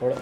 थोड़ा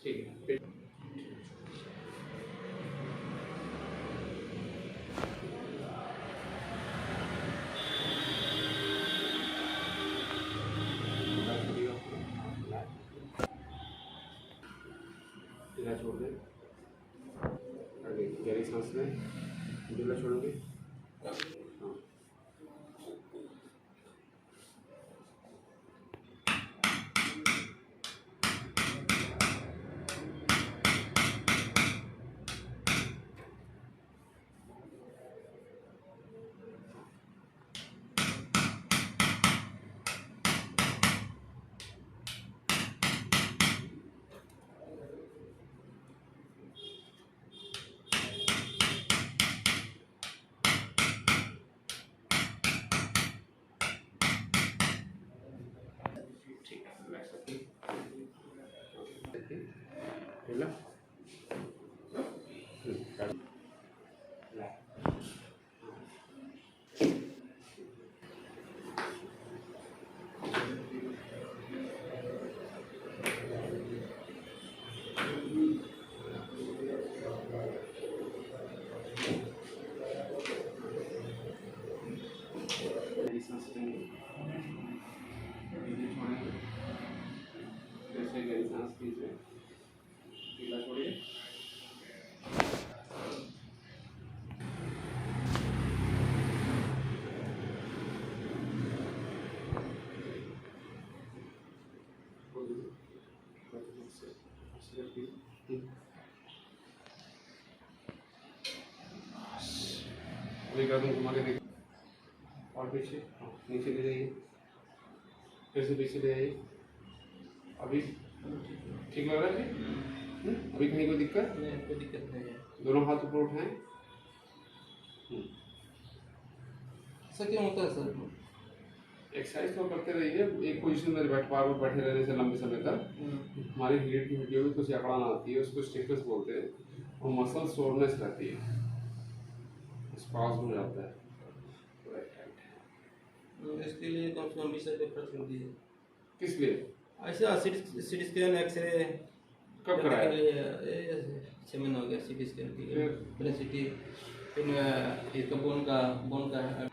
ठीक है। ढीला छोड़ दें, आगे गहरी सांस लें, ढीला छोड़ोगे। हाँ, ठीक है, रिलैक्स रखिए। ढीला सांस लेंगे, ढीले छोड़ेंगे, फिर से गहरी सांस लीजिए, ढीला छोड़िए। अभी गर्दन घुमा के देखिए और पीछे, नीचे ले जाइए, फिर से पीछे ले जाइए। अभी ठीक लग रहा है जी? अभी कहीं कोई दिक्कत? नहीं, कोई दिक्कत नहीं है। दोनों हाथ ऊपर उठाएं। ऐसा क्यों होता है सर? एक्सरसाइज तो करते रहिए, एक पोजीशन में बार बार बैठे रहने से लंबे समय तक हमारी रीढ़ की हड्डियों में कुछ अकड़न आती है, उसको स्टिफनेस बोलते हैं, और मसल सोरनेस रहती है, स्पाज हो जाता है। इसके लिए कम से कम 20 पेपर कर दिए। किस लिए? ऐसा सिटी स्कैन एक्सरे कब कराया? 6 महीने हो गया सिटी स्कैन की। फिर सिटी फिर इसका बोन का